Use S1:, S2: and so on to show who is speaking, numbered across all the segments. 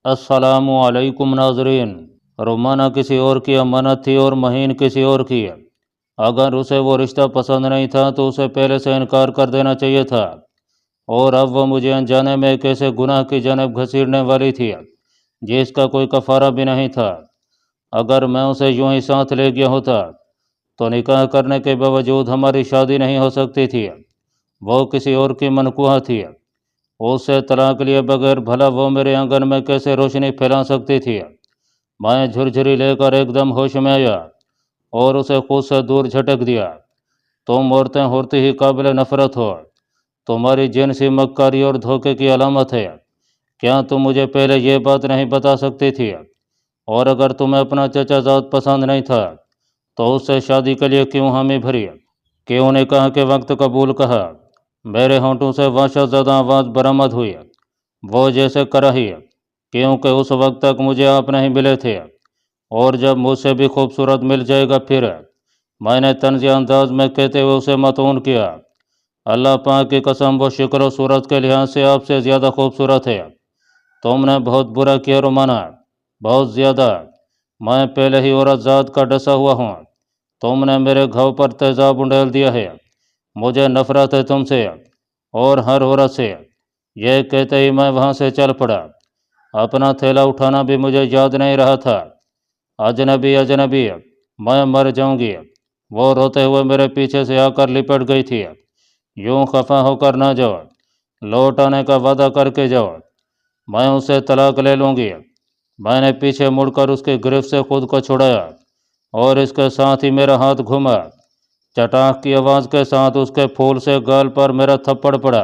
S1: अस्सलामु अलैकुम नाजरीन। रोमाना किसी और की अमानत थी और महीन किसी और की है। अगर उसे वो रिश्ता पसंद नहीं था तो उसे पहले से इनकार कर देना चाहिए था। और अब वो मुझे अनजाने में एक ऐसे गुनाह की जानब घसीटने वाली थी जिसका कोई कफारा भी नहीं था। अगर मैं उसे यूं ही साथ ले गया होता तो निकाह करने के बावजूद हमारी शादी नहीं हो सकती थी। वो किसी और की मनकुहा थी। उससे तलाक लिए बगैर भला वो मेरे आंगन में कैसे रोशनी फैला सकती थी। मैं झुरझुरी लेकर एकदम होश में आया और उसे खुद से दूर झटक दिया। तुम औरतें होती ही काबिल नफरत हो। तुम्हारी जिनसी मक्कारी और धोखे की अलामत है। क्या तुम मुझे पहले ये बात नहीं बता सकती थी? और अगर तुम्हें अपना चचाजाद पसंद नहीं था तो उससे शादी के लिए क्यों हामी भरी? क्यों ने कहा कि वक्त कबूल कहा? मेरे होंठों से वहशतज़दा आवाज़ बरामद हुई, वो जैसे कराही, क्योंकि उस वक्त तक मुझे आप नहीं मिले थे। और जब मुझसे भी खूबसूरत मिल जाएगा फिर? मैंने तंज़ अंदाज में कहते हुए उसे मतून किया। अल्लाह पाक की कसम, वो शक्ल और सूरत के लिहाज से आपसे ज़्यादा खूबसूरत है। तुमने बहुत बुरा किया रोमाना, बहुत ज़्यादा। मैं पहले ही औरत ज़ात का डसा हुआ हूँ। तुमने मेरे घाव पर तेज़ाब उंडेल दिया है। मुझे नफरत है तुमसे और हर औरत से। यह कहते ही मैं वहाँ से चल पड़ा। अपना थैला उठाना भी मुझे याद नहीं रहा था। अजनबी अजनबी, मैं मर जाऊंगी। वो रोते हुए मेरे पीछे से आकर लिपट गई थी। यूं खफा होकर ना जाओ, लौट आने का वादा करके जाओ, मैं उसे तलाक ले लूँगी। मैंने पीछे मुड़कर उसकी गिरफ्त से खुद को छुड़ाया और इसके साथ ही मेरा हाथ घुमा। चटाक की आवाज़ के साथ उसके फूल से गाल पर मेरा थप्पड़ पड़ा।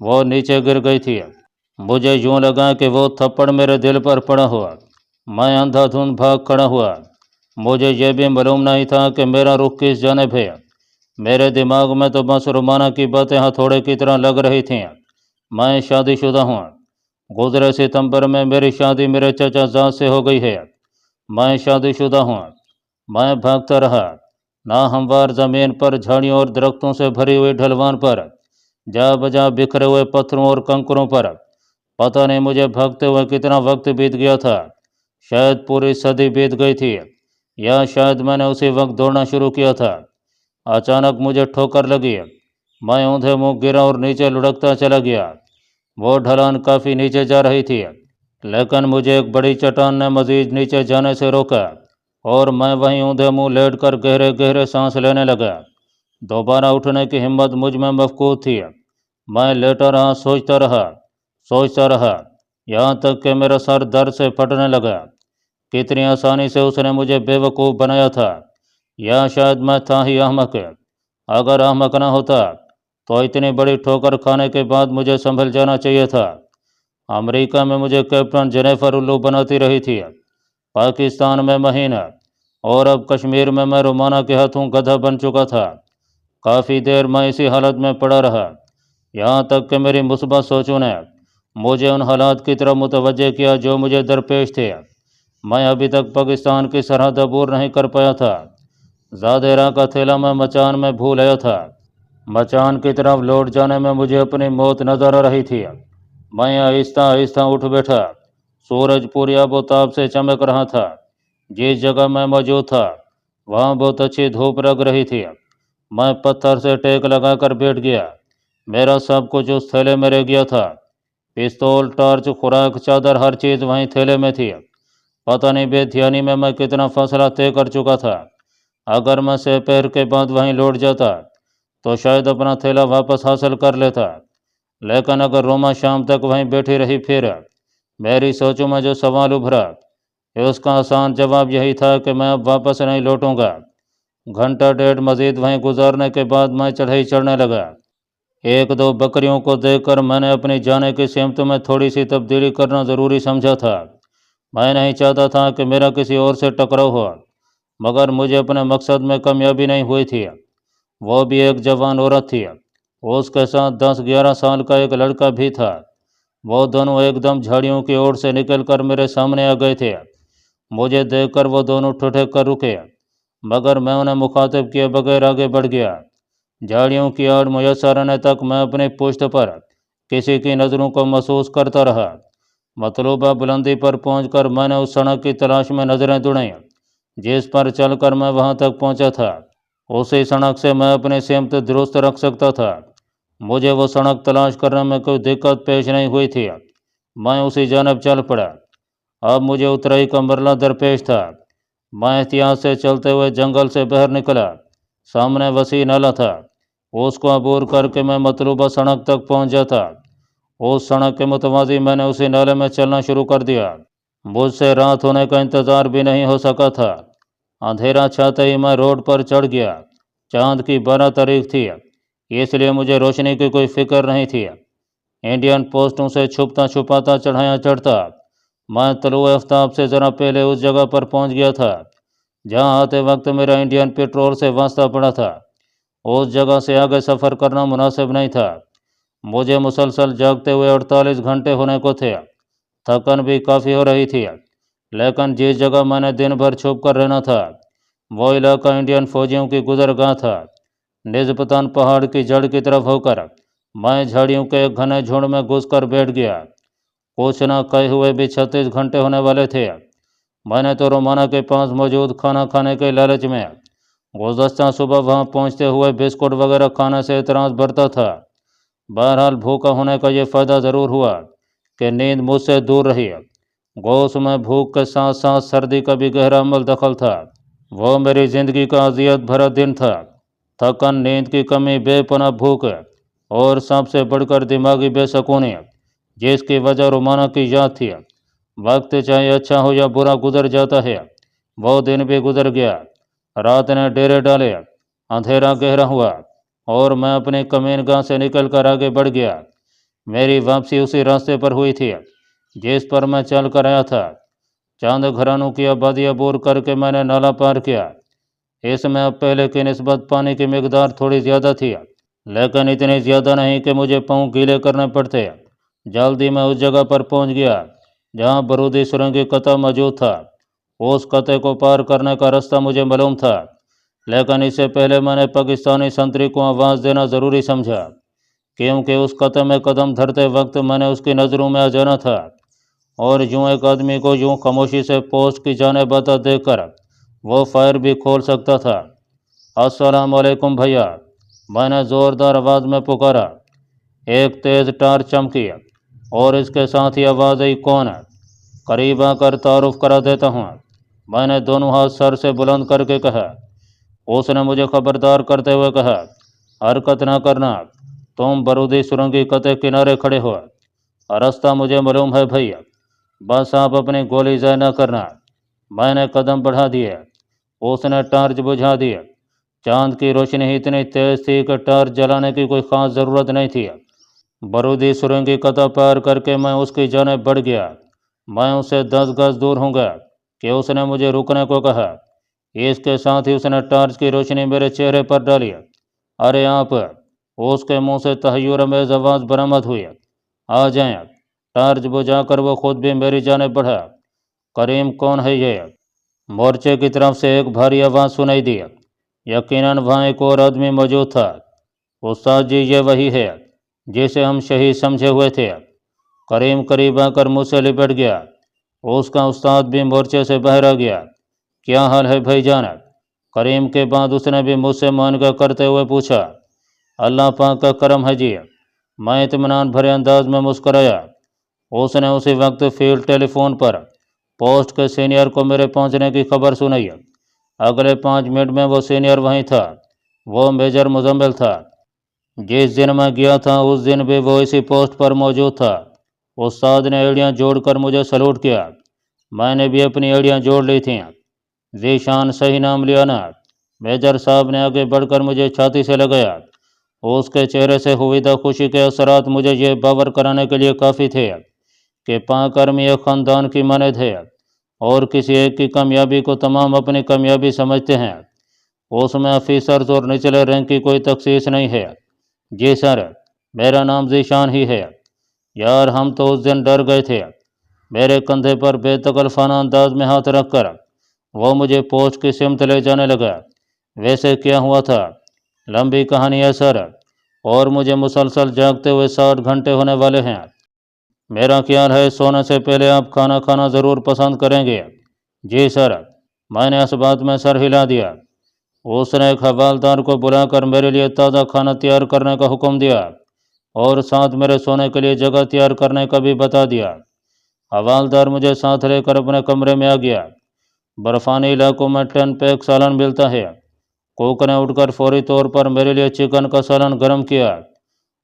S1: वो नीचे गिर गई थी। मुझे यूं लगा कि वो थप्पड़ मेरे दिल पर पड़ा हुआ। मैं अंधाधुंध भाग खड़ा हुआ। मुझे यह भी मालूम नहीं था कि मेरा रुख किस जानिब है। मेरे दिमाग में तो बस रोमाना की बातें हथौड़े की तरह लग रही थीं। मैं शादीशुदा हूँ। गुज़रे सितंबर में मेरी शादी मेरे चचा जात से हो गई है। मैं शादीशुदा हूँ। मैं भागता रहा, ना हमवार ज़मीन पर झाड़ियों और दरख्तों से भरी हुई ढलवान पर, जा बजा बिखरे हुए पत्थरों और कंकरों पर। पता नहीं मुझे भागते हुए कितना वक्त बीत गया था। शायद पूरी सदी बीत गई थी, या शायद मैंने उसी वक्त दौड़ना शुरू किया था। अचानक मुझे ठोकर लगी। मैं ऊंधे मुंह गिरा और नीचे लुढ़कता चला गया। वो ढलान काफ़ी नीचे जा रही थी, लेकिन मुझे एक बड़ी चट्टान ने मज़ीद नीचे जाने से रोका और मैं वहीं ऊंधे मुंह लेट कर गहरे गहरे सांस लेने लगा। दोबारा उठने की हिम्मत मुझ में मफकूद थी। मैं लेटा रहा, सोचता रहा, यहाँ तक कि मेरा सर दर्द से फटने लगा। कितनी आसानी से उसने मुझे बेवकूफ़ बनाया था, या शायद मैं था ही अहमक। अगर अहमक ना होता तो इतनी बड़ी ठोकर खाने के बाद मुझे संभल जाना चाहिए था। अमेरिका में मुझे कैप्टन जेनिफर उल्लू बनाती रही थी, पाकिस्तान में महीना, और अब कश्मीर में मैं रोमाना के हाथों गधा बन चुका था। काफ़ी देर मैं इसी हालत में पड़ा रहा, यहाँ तक कि मेरी मुस्बत सोचों ने मुझे उन हालात की तरफ मुतवज्जे किया जो मुझे दरपेश थे। मैं अभी तक पाकिस्तान की सरहद अबूर नहीं कर पाया था। ज़ादेरा का थैला मैं मचान में भूल आया था। मचान की तरफ लौट जाने में मुझे अपनी मौत नजर आ रही थी। मैं आहिस्ता आहिस्ता उठ बैठा। सूरज पूरी आबोताब से चमक रहा था। जिस जगह मैं मौजूद था वहाँ बहुत अच्छी धूप लग रही थी। मैं पत्थर से टेक लगाकर बैठ गया। मेरा सब कुछ उस थैले में रह गया था। पिस्तौल, टॉर्च, खुराक, चादर, हर चीज़ वहीं थैले में थी। पता नहीं बेध्यानी में मैं कितना फासला तय कर चुका था। अगर मैं दोपहर के बाद वहीं लौट जाता तो शायद अपना थैला वापस हासिल कर लेता, लेकिन अगर रोमा शाम तक वहीं बैठी रही फिर? मेरी सोचों में जो सवाल उभरा उसका आसान जवाब यही था कि मैं अब वापस नहीं लौटूंगा। घंटा डेढ़ मज़ीद वहीं गुजारने के बाद मैं चढ़ाई चढ़ने लगा। एक दो बकरियों को देखकर मैंने अपनी जाने की सिमत में थोड़ी सी तब्दीली करना ज़रूरी समझा था। मैं नहीं चाहता था कि मेरा किसी और से टकराव हो, मगर मुझे अपने मकसद में कामयाबी नहीं हुई थी। वो भी एक जवान औरत थी। उसके साथ 10-11 साल का एक लड़का भी था। वो दोनों एकदम झाड़ियों की ओर से निकलकर मेरे सामने आ गए थे। मुझे देखकर वो दोनों ठुठक कर रुके, मगर मैं उन्हें मुखातिब किए बगैर आगे बढ़ गया। झाड़ियों की आड़ मुयस्सर आने तक मैं अपनी पुश्त पर किसी की नज़रों को महसूस करता रहा। मतलूबा बुलंदी पर पहुंचकर मैंने उस सड़क की तलाश में नज़रें दौड़ाईं जिस पर चलकर मैं वहां तक पहुंचा था। उसी सड़क से मैं अपनी सिमत दुरुस्त रख सकता था। मुझे वो सड़क तलाश करने में कोई दिक्कत पेश नहीं हुई थी। मैं उसी जानब चल पड़ा। अब मुझे उतराई का मरला दरपेश था। मैं एहतियात से चलते हुए जंगल से बाहर निकला। सामने वसी नाला था। उसको अबूर करके मैं मतलूबा सड़क तक पहुंच जाता। उस सड़क के मुतवाज़ी मैंने उसी नाले में चलना शुरू कर दिया। मुझसे रात होने का इंतज़ार भी नहीं हो सका था। अंधेरा छाते ही मैं रोड पर चढ़ गया। चांद की 12 तारीख थी, इसलिए मुझे रोशनी की कोई फिक्र नहीं थी। इंडियन पोस्टों से छुपता छुपाता चढ़ाया चढ़ता मैं तलुए आफ्ताब से ज़रा पहले उस जगह पर पहुंच गया था जहां आते वक्त मेरा इंडियन पेट्रोल से वास्ता पड़ा था। उस जगह से आगे सफ़र करना मुनासिब नहीं था। मुझे मुसलसल जागते हुए 48 घंटे होने को थे। थकन भी काफ़ी हो रही थी, लेकिन जिस जगह मैंने दिन भर छुप कर रहना था वो इलाका इंडियन फौजियों की गुजरगाह था। निजपतान पहाड़ की जड़ की तरफ होकर मैं झाड़ियों के एक घने झुंड में घुसकर बैठ गया। कुछ न कहे हुए भी 36 घंटे होने वाले थे। मैंने तो रोमाना के पास मौजूद खाना खाने के लालच में गुज़श्ता सुबह वहां पहुंचते हुए बिस्कुट वगैरह खाने से एतराज़ बरता था। बहरहाल भूखा होने का ये फ़ायदा ज़रूर हुआ कि नींद मुझसे दूर रही। गोश में भूख के साथ साथ सर्दी का भी गहरा अमल दखल था। वो मेरी ज़िंदगी का अजियत भरा दिन था। थकन, नींद की कमी, बेपनाह भूख और सबसे बढ़कर दिमागी बेसकूनी जिसकी वजह रोमाना की याद थी। वक्त चाहे अच्छा हो या बुरा गुजर जाता है। वो दिन भी गुजर गया। रात ने डेरे डाले, अंधेरा गहरा हुआ और मैं अपनी कमीनगाह से निकलकर आगे बढ़ गया। मेरी वापसी उसी रास्ते पर हुई थी जिस पर मैं चल कर आया था। चांद घरानों की आबादी अबूर करके मैंने नाला पार किया। इसमें अब पहले की निस्बत पानी की मिकदार थोड़ी ज़्यादा थी, लेकिन इतनी ज़्यादा नहीं कि मुझे पाँव गीले करने पड़ते। जल्दी मैं उस जगह पर पहुंच गया जहां बरूदी सुरंगी कता मौजूद था। उस कते को पार करने का रास्ता मुझे मालूम था, लेकिन इससे पहले मैंने पाकिस्तानी संतरी को आवाज़ देना ज़रूरी समझा, क्योंकि उस कते में कदम धरते वक्त मैंने उसकी नज़रों में आ जाना था और यूँ एक आदमी को यूँ खामोशी से पोस्ट की जानिब आता देखकर वो फायर भी खोल सकता था। अस्सलाम वालेकुम भैया, मैंने ज़ोरदार आवाज़ में पुकारा। एक तेज़ टार्च चमकी और इसके साथ ही आवाज़ आई, कौन है? करीब आकर तारुफ करा देता हूँ, मैंने दोनों हाथ सर से बुलंद करके कहा। उसने मुझे खबरदार करते हुए कहा, हरकत ना करना, तुम बरूदी सुरंगी कते किनारे खड़े हो। रास्ता मुझे मालूम है भैया, बस आप अपनी गोली ज़ाय ना करना। मैंने कदम बढ़ा दिए। उसने टार्च बुझा दी। चांद की रोशनी इतनी तेज थी कि टार्च जलाने की कोई ख़ास ज़रूरत नहीं थी। बरूदी सुरंगी कता पार करके मैं उसकी जानिब बढ़ गया। मैं उससे 10 गज दूर होऊंगा कि उसने मुझे रुकने को कहा। इसके साथ ही उसने टार्च की रोशनी मेरे चेहरे पर डाली। अरे आप! उसके मुंह से तहय्युर-अमेज़ आवाज़ बरामद हुई। आ जाएं। टार्च बुझाकर वो खुद भी मेरी जानिब बढ़ा। करीम, कौन है ये? मोर्चे की तरफ से एक भारी आवाज़ सुनाई दी। यकीनन वहाँ एक और आदमी मौजूद था। उस्ताद जी, ये वही है जिसे हम शहीद समझे हुए थे। करीम करीब आकर मुझसे लिपट गया। उसका उस्ताद भी मोर्चे से बाहर आ गया। क्या हाल है भाईजान? करीम के बाद उसने भी मुझसे मुआनका करते हुए पूछा। अल्लाह पाक का करम है जी, मैं इत्मीनान भरे अंदाज में मुस्कराया। उसने उसी वक्त फील्ड टेलीफोन पर पोस्ट के सीनियर को मेरे पहुंचने की खबर सुनाई। अगले 5 मिनट में वो सीनियर वहीं था। वो मेजर मुजम्मिल था। जिस दिन मैं गया था उस दिन भी वो इसी पोस्ट पर मौजूद था। उस्ताद ने एड़ियाँ जोड़कर मुझे सलूट किया। मैंने भी अपनी एड़ियाँ जोड़ ली थीं। ज़ीशान, सही नाम लिया ना? मेजर साहब ने आगे बढ़कर मुझे छाती से लगाया। उसके चेहरे से हुईदा खुशी के असरात मुझे ये बावर कराने के लिए काफ़ी थे कि पाक आर्मी एक ख़ानदान की मानद है और किसी एक की कामयाबी को तमाम अपनी कामयाबी समझते हैं। उसमें ऑफिसर्स और निचले रैंक की कोई तखसीस नहीं है। जी सर, मेरा नाम ज़ीशान ही है। यार, हम तो उस दिन डर गए थे। मेरे कंधे पर बेतकल्फाना अंदाज में हाथ रखकर वो मुझे पोस्ट की सिमत ले जाने लगा। वैसे क्या हुआ था? लंबी कहानी है सर, और मुझे मुसलसल जागते हुए 60 घंटे होने वाले हैं। میرا خیال ہے سونے سے پہلے آپ کھانا کھانا ضرور پسند کریں گے۔ جی سر، میں نے اس بات میں سر ہلا دیا۔ اس نے ایک حوالدار کو بلا کر میرے لیے تازہ کھانا تیار کرنے کا حکم دیا اور ساتھ میرے سونے کے لیے جگہ تیار کرنے کا بھی بتا دیا۔ حوالدار مجھے ساتھ لے کر اپنے کمرے میں آ گیا۔ برفانی علاقوں میں 10 پیک سالن ملتا ہے۔ کوک نے اٹھ کر فوری طور پر میرے لیے چکن کا سالن گرم کیا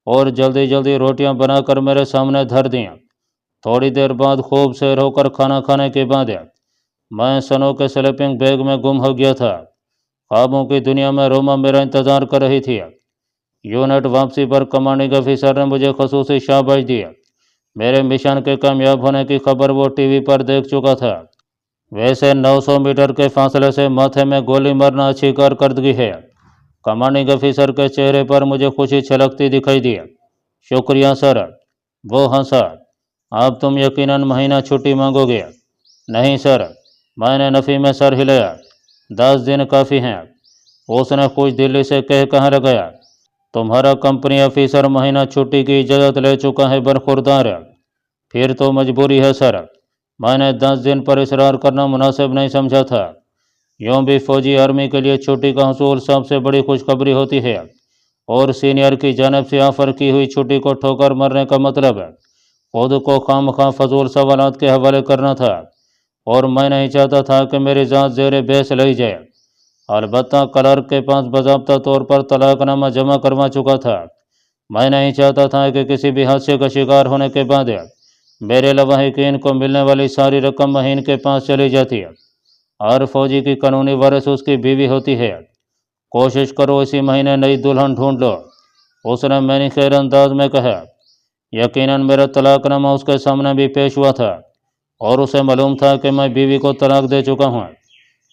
S1: اور جلدی جلدی روٹیاں بنا کر میرے سامنے دھر دیں۔ تھوڑی دیر بعد خوب سیر ہو کر کھانا کھانے کے بعد میں سنو کے سلیپنگ بیگ میں گم ہو گیا تھا۔ خوابوں کی دنیا میں روما میرا انتظار کر رہی تھی۔ یونٹ واپسی پر کمانڈنگ افیسر نے مجھے خصوصی شاباش دی۔ میرے مشن کے کامیاب ہونے کی خبر وہ ٹی وی پر دیکھ چکا تھا۔ ویسے 900 میٹر کے فاصلے سے ماتھے میں گولی مارنا اچھی کارکردگی ہے۔ کمانڈنگ افیسر کے چہرے پر مجھے خوشی چھلکتی دکھائی دی۔ شکریہ سر، وہ ہنسا۔ اب تم یقیناً مہینہ چھٹی مانگو گے؟ نہیں سر، میں نے نفی میں سر ہلایا۔ 10 دن کافی ہیں، اس نے خوش دلی سے کہنے لگا۔ تمہارا کمپنی افیسر مہینہ چھٹی کی اجازت لے چکا ہے، برخوردار۔ پھر تو مجبوری ہے سر، میں نے 10 دن پر اصرار کرنا مناسب نہیں سمجھا تھا۔ یوں بھی فوجی آرمی کے لیے چھٹی کا حصول سب سے بڑی خوشخبری ہوتی ہے، اور سینئر کی جانب سے آفر کی ہوئی چھٹی کو ٹھوکر مرنے کا مطلب خود کو خام خواہ فضول سوالات کے حوالے کرنا تھا، اور میں نہیں چاہتا تھا کہ میری ذات زیر بحث لی جائے۔ البتہ کلرک کے پاس باضابطہ طور پر طلاق نامہ جمع کروا چکا تھا۔ میں نہیں چاہتا تھا کہ کسی بھی حادثے کا شکار ہونے کے بعد میرے لواحقین کو ملنے والی ساری رقم مہین کے پاس چلی جاتی ہے۔ ہر فوجی کی قانونی وارث اس کی بیوی ہوتی ہے۔ کوشش کرو اسی مہینے نئی دلہن ڈھونڈ لو، اس نے معنی خیر انداز میں کہا۔ یقیناً میرا طلاق نامہ اس کے سامنے بھی پیش ہوا تھا، اور اسے معلوم تھا کہ میں بیوی کو طلاق دے چکا ہوں،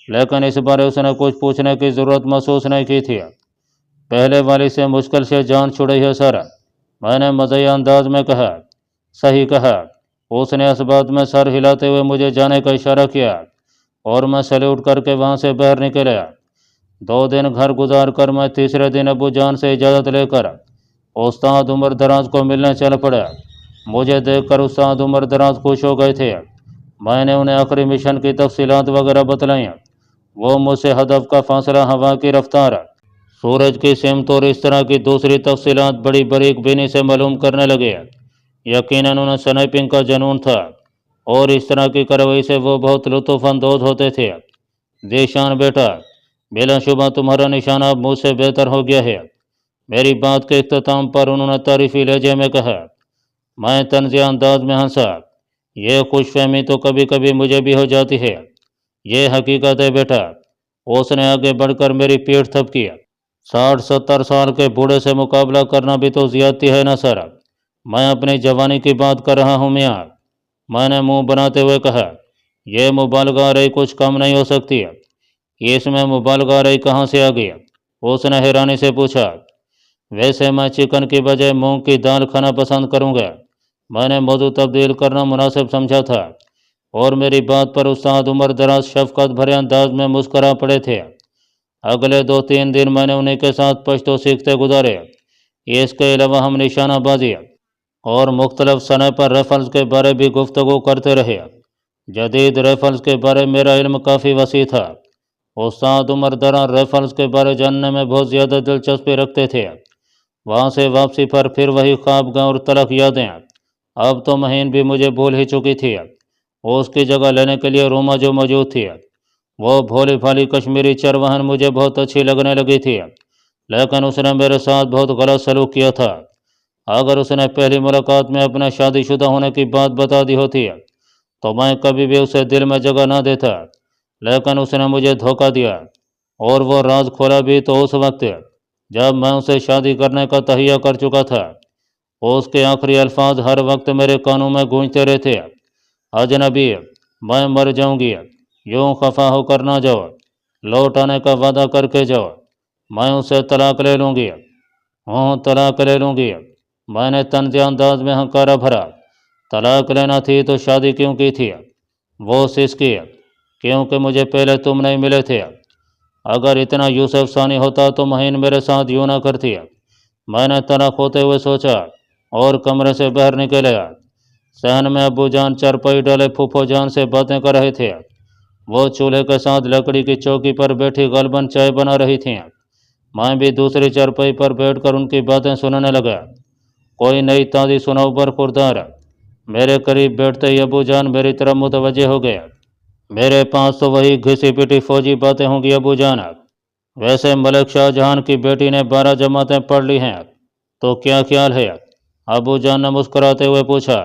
S1: لیکن اس بارے اس نے کچھ پوچھنے کی ضرورت محسوس نہیں کی تھی۔ پہلے والی سے مشکل سے جان چھڑی ہے سر، میں نے مزاحیہ انداز میں کہا۔ صحیح کہا، اس نے اس بات میں سر ہلاتے ہوئے مجھے جانے کا اشارہ کیا، اور میں سلیوٹ کر کے وہاں سے باہر نکلا۔ 2 دن گھر گزار کر میں تیسرے دن ابو جان سے اجازت لے کر استاد عمر دراز کو ملنے چل پڑا۔ مجھے دیکھ کر استاد عمر دراز خوش ہو گئے تھے۔ میں نے انہیں آخری مشن کی تفصیلات وغیرہ بتلائیں۔ وہ مجھ سے ہدف کا فاصلہ، ہوا کی رفتار، سورج کی سمت اور اس طرح کی دوسری تفصیلات بڑی باریک بینی سے معلوم کرنے لگے۔ یقیناً انہیں سنائپنگ کا جنون تھا، اور اس طرح کی کارروائی سے وہ بہت لطف اندوز ہوتے تھے۔ ذیشان بیٹا، بلا شبہ تمہارا نشانہ اب مجھ سے بہتر ہو گیا ہے، میری بات کے اختتام پر انہوں نے تعریفی لہجے میں کہا۔ میں طنزیہ انداز میں ہنسا۔ یہ خوش فہمی تو کبھی کبھی مجھے بھی ہو جاتی ہے، یہ حقیقت ہے بیٹا۔ اس نے آگے بڑھ کر میری پیٹھ تھپکی۔ 60-70 سال کے بوڑھے سے مقابلہ کرنا بھی تو زیادتی ہے نا سر، میں اپنی جوانی کی بات کر رہا ہوں میاں، میں نے منہ بناتے ہوئے کہا۔ یہ مبالغہ آرائی کچھ کم نہیں ہو سکتی، اس میں مبالغہ آرائی کہاں سے آ گئی؟ اس نے حیرانی سے پوچھا۔ ویسے میں چکن کی بجائے مونگ کی دال کھانا پسند کروں گا، میں نے موضوع تبدیل کرنا مناسب سمجھا تھا، اور میری بات پر استاد عمر دراز شفقت بھرے انداز میں مسکرا پڑے تھے۔ اگلے 2-3 دن میں نے انہیں کے ساتھ پشتو سیکھتے گزارے۔ اس کے علاوہ ہم نشانہ بازی اور مختلف سنائپر رائفلز کے بارے بھی گفتگو کرتے رہے۔ جدید رائفلز کے بارے میرا علم کافی وسیع تھا۔ استاد عمر دراز رائفلز کے بارے جاننے میں بہت زیادہ دلچسپی رکھتے تھے۔ وہاں سے واپسی پر پھر وہی خوابگاہ اور تلخ یادیں۔ اب تو مہین بھی مجھے بھول ہی چکی تھی، اس کی جگہ لینے کے لیے روما جو موجود تھی۔ وہ بھولی بھالی کشمیری چرواہن مجھے بہت اچھی لگنے لگی تھی، لیکن اس نے میرے ساتھ بہت غلط سلوک کیا تھا۔ اگر اس نے پہلی ملاقات میں اپنے شادی شدہ ہونے کی بات بتا دی ہوتی تو میں کبھی بھی اسے دل میں جگہ نہ دیتا، لیکن اس نے مجھے دھوکہ دیا، اور وہ راز کھولا بھی تو اس وقت جب میں اسے شادی کرنے کا تہیہ کر چکا تھا۔ اس کے آخری الفاظ ہر وقت میرے کانوں میں گونجتے رہتے، اجنبی، میں مر جاؤں گی، یوں خفا ہو کر نہ جاؤ، لوٹ آنے کا وعدہ کر کے جاؤ، میں اسے طلاق لے لوں گی۔ ہوں، طلاق لے لوں گی، میں نے طنزیہ انداز میں ہنکارا بھرا۔ طلاق لینا تھی تو شادی کیوں کی تھی؟ وہ سسکی۔ کیونکہ مجھے پہلے تم نہیں ملے تھے۔ اگر اتنا یوسف ثانی ہوتا تو مہین میرے ساتھ یوں نہ کرتی۔ میں نے تلخ ہوتے ہوئے سوچا اور کمرے سے باہر نکل آیا۔ सहन में अब्बू जान चारपाई डाले फूफो जान से बातें कर रहे थे। वो चूल्हे के साथ लकड़ी की चौकी पर बैठी गलबन चाय बना रही थीं। मैं भी दूसरी चारपाई पर बैठकर उनकी बातें सुनने लगा। कोई नई ताज़ी सुनाओ बरखुरदार। मेरे करीब बैठते ही अबू जान मेरी तरफ मुतवज्जे हो गया। मेरे पास तो वही घिसी पिटी फौजी बातें होंगी अबू जान। वैसे मलिक शाहजहां की बेटी ने 12 जमातें पढ़ ली हैं, तो क्या ख्याल है? अबू जान ने मुस्कुराते हुए पूछा।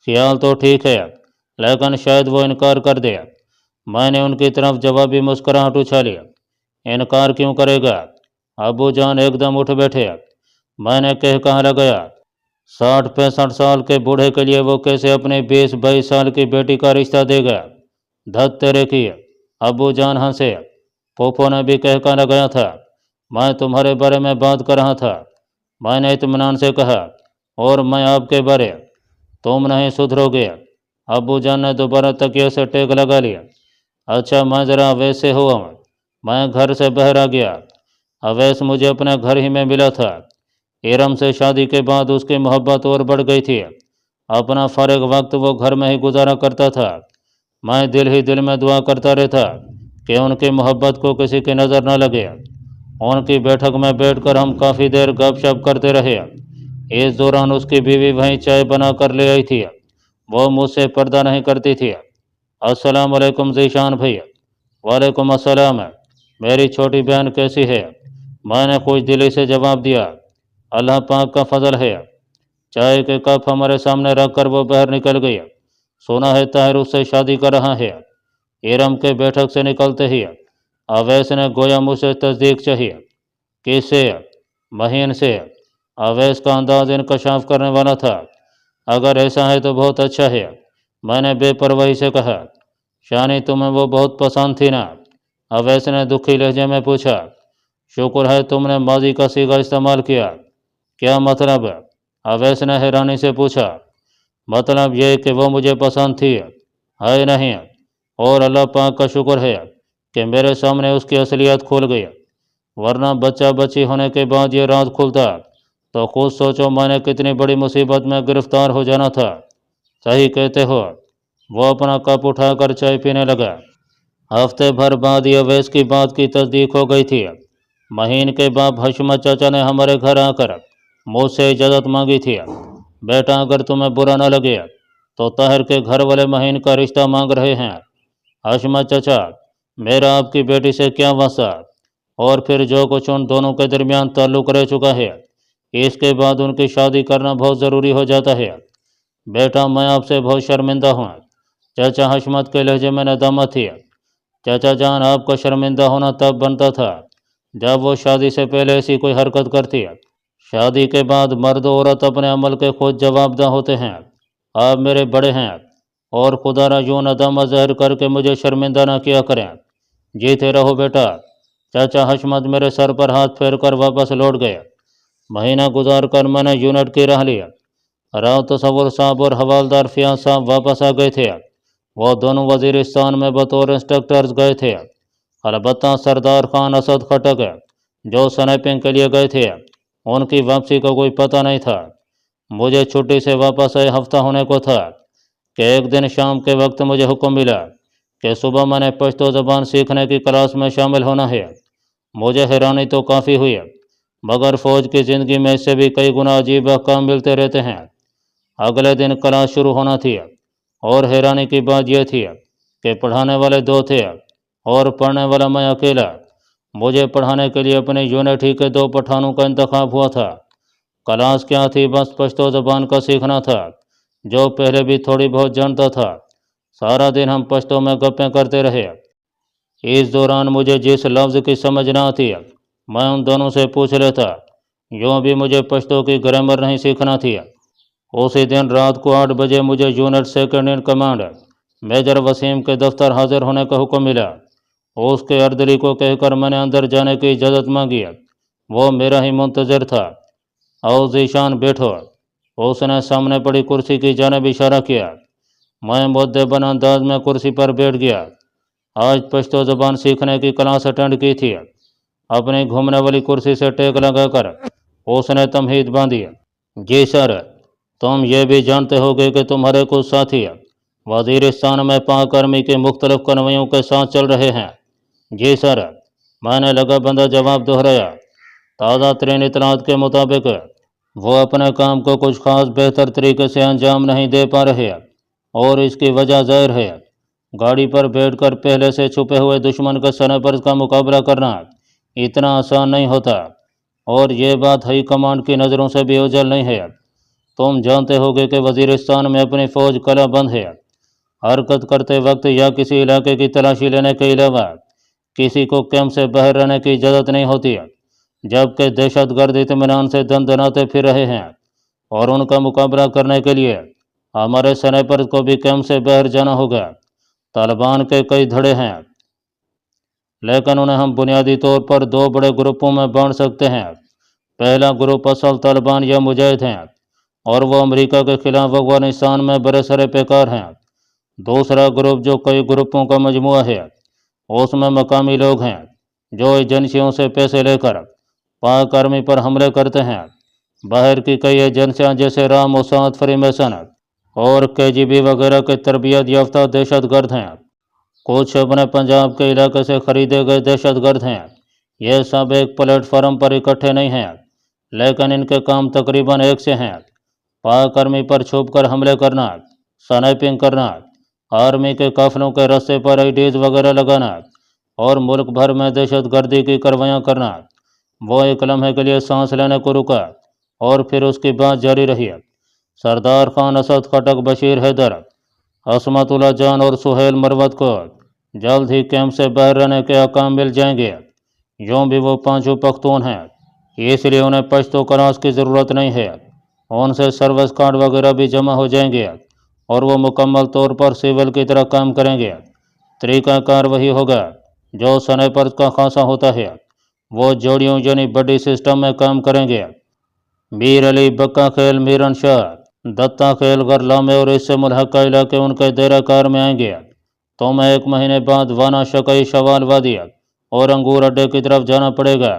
S1: ख्याल तो ठीक है, लेकिन शायद वो इनकार कर दे। मैंने उनकी तरफ जवाबी मुस्कुराहट उछाली। इनकार क्यों करेगा? अबू जान एकदम उठ बैठे। मैंने कहा लगाया, 60-65 साल के बूढ़े के लिए वो कैसे अपने 20-22 साल की बेटी का रिश्ता देगा? धत तेरे की। अबू जान हंसे। पोपो ने भी कहका लगाया था, मैं तुम्हारे बारे में बात कर रहा था। मैंने इत्मीनान से कहा, और मैं आपके बारे। तुम नहीं सुधरोगे। अबू जान ने दोबारा तकिए से टेक लगा लिया। अच्छा, मैं ज़रा अवैस से हुआ। मैं घर से बाहर आ गया। अवैस मुझे अपने घर ही में मिला था। इरम से शादी के बाद उसकी मोहब्बत और बढ़ गई थी। अपना फारिग वक्त वो घर में ही गुजारा करता था। मैं दिल ही दिल में दुआ करता रहता कि उनकी मोहब्बत को किसी की नज़र न लगे। उनकी बैठक में बैठकर हम काफ़ी देर गपशप करते रहे। इस दौरान उसकी बीवी वहीं चाय बना कर ले आई थी। वो मुझसे पर्दा नहीं करती थी। अस्सलाम वालेकुम ज़ीशान भैया। वालेकुम अस्सलाम। मेरी छोटी बहन कैसी है? मैंने कुछ दिली से जवाब दिया। अल्लाह पाक का फजल है। चाय के कप हमारे सामने रख कर वो बाहर निकल गई। सुना है ताहिर उससे शादी कर रहा है। इरम के बैठक से निकलते ही अवैस ने गोया मुझसे तस्दीक चाहिए। किससे? महीन से। अवैस का अंदाज इनकशाफ करने वाला था। अगर ऐसा है तो बहुत अच्छा है, मैंने बेपरवाही से कहा। शानी तुम्हें वो बहुत पसंद थी ना? अवैस ने दुखी लहजे में पूछा। शुक्र है तुमने माजी का सीगा इस्तेमाल किया। क्या मतलब? अवैस ने हैरानी से पूछा। मतलब यह कि वो मुझे पसंद थी, है नहीं? और अल्लाह पाक का शुक्र है कि मेरे सामने उसकी असलियत खुल गई, वरना बच्चा बच्ची होने के बाद ये राज खुलता तो खुद सोचो मैंने कितनी बड़ी मुसीबत में गिरफ्तार हो जाना था। सही कहते हो। वो अपना कप उठाकर चाय पीने लगा। हफ्ते भर बाद ये अवैस की बात की तस्दीक हो गई थी। महीन के बाप हशमत चाचा ने हमारे घर आकर मुझसे इजाज़त मांगी थी। बेटा, अगर तुम्हें बुरा न लगे तो ताहिर के घर वाले महीन का रिश्ता मांग रहे हैं। हशमत चाचा, मेरा आपकी बेटी से क्या वास्ता? और फिर जो कुछ उन दोनों के दरमियान ताल्लुक़ रह चुका है, इसके बाद उनकी शादी करना बहुत ज़रूरी हो जाता है। बेटा, मैं आपसे बहुत शर्मिंदा हूँ। चाचा हशमत के लहजे में नदामत थी। चाचा जान, आपका शर्मिंदा होना तब बनता था जब वो शादी से पहले ऐसी कोई हरकत करती। शादी के बाद मर्द औरत अपने अमल के खुद जवाबदा होते हैं। आप मेरे बड़े हैं, और खुदा न यूँ नदामत ज़ाहिर करके मुझे शर्मिंदा ना किया करें। जीते रहो बेटा। चाचा हशमत मेरे सर पर हाथ फेर कर वापस लौट गए। महीना गुजार कर मैंने यूनिट की राह लिया। राव तसव्वुर साहब और हवालदार फियाज साहब वापस आ गए थे। वो दोनों वजीरिस्तान में बतौर इंस्ट्रक्टर्स गए थे। अलबत्ता सरदार खान असद खटक जो स्नैपिंग के लिए गए थे, उनकी वापसी का कोई पता नहीं था। मुझे छुट्टी से वापस आए हफ्ता होने को था कि एक दिन शाम के वक्त मुझे हुक्म मिला कि सुबह मैंने पश्तो ज़बान सीखने की क्लास में शामिल होना है। मुझे हैरानी तो काफ़ी हुई, मगर फ़ौज की ज़िंदगी में इससे भी कई गुना अजीब अहकाम मिलते रहते हैं। अगले दिन क्लास शुरू होना थी, और हैरानी की बात यह थी कि पढ़ाने वाले दो थे और पढ़ने वाला मैं अकेला। मुझे पढ़ाने के लिए अपने यूनिट ही के 2 पठानों का इंतखाब हुआ था। क्लास क्या थी, बस पश्तो ज़बान का सीखना था, जो पहले भी थोड़ी बहुत जानता था। सारा दिन हम पश्तो में गप्पें करते रहे। इस दौरान मुझे जिस लफ्ज़ की समझ ना आती मैं उन दोनों से पूछ लेता। यूँ भी मुझे पश्तो की ग्रामर नहीं सीखना थी। उसी दिन रात को 8 बजे मुझे unit second in command major Waseem के दफ्तर हाजिर होने का हुक्म मिला। उसके अर्दली को कहकर मैंने अंदर जाने की इजाज़त मांगी। वो मेरा ही मुंतज़र था। आओ ज़ीशान, बैठो। उसने सामने पड़ी कुर्सी की जानिब इशारा किया। मैं मुद्दबन अंदाज में कुर्सी पर बैठ गया। आज पश्तो ज़बान सीखने की क्लास अटेंड की थी। अपनी घूमने वाली कुर्सी से टेक लगाकर उसने तमहीद बांधी। जी सर। تم یہ بھی جانتے ہوگے کہ تمہارے کچھ ساتھی وزیرستان میں پاک آرمی کے مختلف کنوئیوں کے ساتھ چل رہے ہیں۔ جی سر، میں نے لگا بندہ جواب دہرایا۔ تازہ ترین اطلاعات کے مطابق وہ اپنے کام کو کچھ خاص بہتر طریقے سے انجام نہیں دے پا رہے، اور اس کی وجہ ظاہر ہے۔ گاڑی پر بیٹھ کر پہلے سے چھپے ہوئے دشمن کے سنائپرز کا مقابلہ کرنا اتنا آسان نہیں ہوتا، اور یہ بات ہائی کمانڈ کی نظروں سے بھی اوجھل نہیں ہے۔ تم جانتے ہوگے کہ وزیرستان میں اپنی فوج کلا بند ہے۔ حرکت کرتے وقت یا کسی علاقے کی تلاشی لینے کے علاوہ کسی کو کیمپ سے باہر رہنے کی اجازت نہیں ہوتی، جبکہ دہشت گرد اطمینان سے دن دناتے پھر رہے ہیں، اور ان کا مقابلہ کرنے کے لیے ہمارے سنائپرز کو بھی کیمپ سے باہر جانا ہوگا۔ طالبان کے کئی دھڑے ہیں، لیکن انہیں ہم بنیادی طور پر دو بڑے گروپوں میں بانٹ سکتے ہیں۔ پہلا گروپ اصل طالبان یا مجاہد ہیں، اور وہ امریکہ کے خلاف افغانستان میں برسر پیکار ہیں۔ دوسرا گروپ جو کئی گروپوں کا مجموعہ ہے، اس میں مقامی لوگ ہیں جو ایجنسیوں سے پیسے لے کر پاک آرمی پر حملے کرتے ہیں۔ باہر کی کئی ایجنسیاں جیسے را موساد، فری میسن اور KGB وغیرہ کے تربیت یافتہ دہشت گرد ہیں۔ کچھ اپنے پنجاب کے علاقے سے خریدے گئے دہشت گرد ہیں۔ یہ سب ایک پلیٹ فارم پر اکٹھے نہیں ہیں، لیکن ان کے کام تقریباً ایک سے ہیں: پاک آرمی پر چھپ کر حملے کرنا، سنائپنگ کرنا، آرمی کے قافلوں کے رستے پر IDs وغیرہ لگانا، اور ملک بھر میں دہشت گردی کی کارروائیاں کرنا۔ وہ ایک لمحے کے لیے سانس لینے کو رکا، اور پھر اس کی بات جاری رہی۔ سردار خان اسد خٹک، بشیر حیدر، عصمت اللہ جان اور سہیل مروت کو جلد ہی کیمپ سے باہر رہنے کے احکام مل جائیں گے۔ یوں بھی وہ پانچوں پختون ہیں، اس لیے انہیں پشتو کلاس کی ضرورت نہیں ہے۔ ان سے سروس کارڈ وغیرہ بھی جمع ہو جائیں گے، اور وہ مکمل طور پر سول کی طرح کام کریں گے۔ طریقہ کار وہی ہوگا جو سنائپرز کا خاصا ہوتا ہے۔ وہ جوڑیوں یعنی بڈی سسٹم میں کام کریں گے۔ میر علی، بکا خیل، میرن شاہ، دتا خیل، غرلامے اور اس سے ملحقہ علاقے ان کے دائرہ کار میں آئیں گے۔ تمہیں 1 مہینے بعد وانا، شکئی، شوال وادی اور انگور اڈے کی طرف جانا پڑے گا۔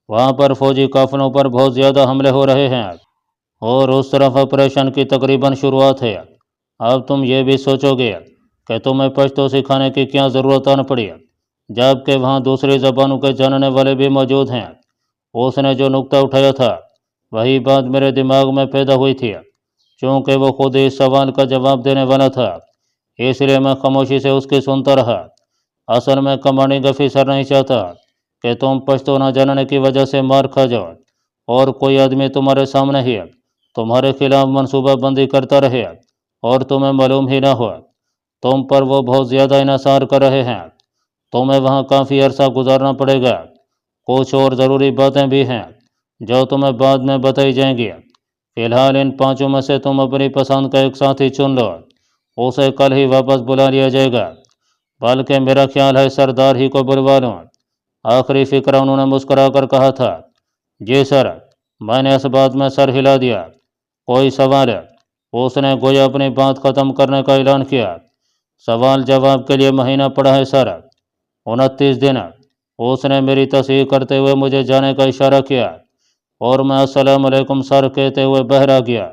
S1: وہاں پر فوجی قافلوں پر بہت زیادہ حملے ہو رہے ہیں، اور اس طرف آپریشن کی تقریباً شروعات ہے۔ اب تم یہ بھی سوچو گے کہ تمہیں پشتو سکھانے کی کیا ضرورت آن پڑی، جبکہ وہاں دوسری زبانوں کے جاننے والے بھی موجود ہیں۔ اس نے جو نکتہ اٹھایا تھا وہی بات میرے دماغ میں پیدا ہوئی تھی۔ چونکہ وہ خود اس سوال کا جواب دینے والا تھا، اس لیے میں خاموشی سے اس کی سنتا رہا۔ اصل میں کمانڈنگ افیسر نہیں چاہتا کہ تم پشتو نہ جاننے کی وجہ سے مار کھا جاؤ، اور کوئی آدمی تمہارے سامنے ہی تمہارے خلاف منصوبہ بندی کرتا رہے اور تمہیں معلوم ہی نہ ہو۔ تم پر وہ بہت زیادہ انحصار کر رہے ہیں۔ تمہیں وہاں کافی عرصہ گزارنا پڑے گا۔ کچھ اور ضروری باتیں بھی ہیں جو تمہیں بعد میں بتائی جائیں گی۔ فی الحال ان پانچوں میں سے تم اپنی پسند کا ایک ساتھی چن لو، اسے کل ہی واپس بلا لیا جائے گا، بلکہ میرا خیال ہے سردار ہی کو بلوا لوں۔ آخری فکرہ انہوں نے مسکرا کر کہا تھا۔ جی سر، میں نے اس بات میں سر ہلا دیا۔ کوئی سوال ہے؟ اس نے گویا اپنی بات ختم کرنے کا اعلان کیا۔ سوال جواب کے لیے مہینہ پڑا ہے سر، 29 دن۔ اس نے میری تصحیح کرتے ہوئے مجھے جانے کا اشارہ کیا، اور میں السلام علیکم سر کہتے ہوئے باہر آ گیا۔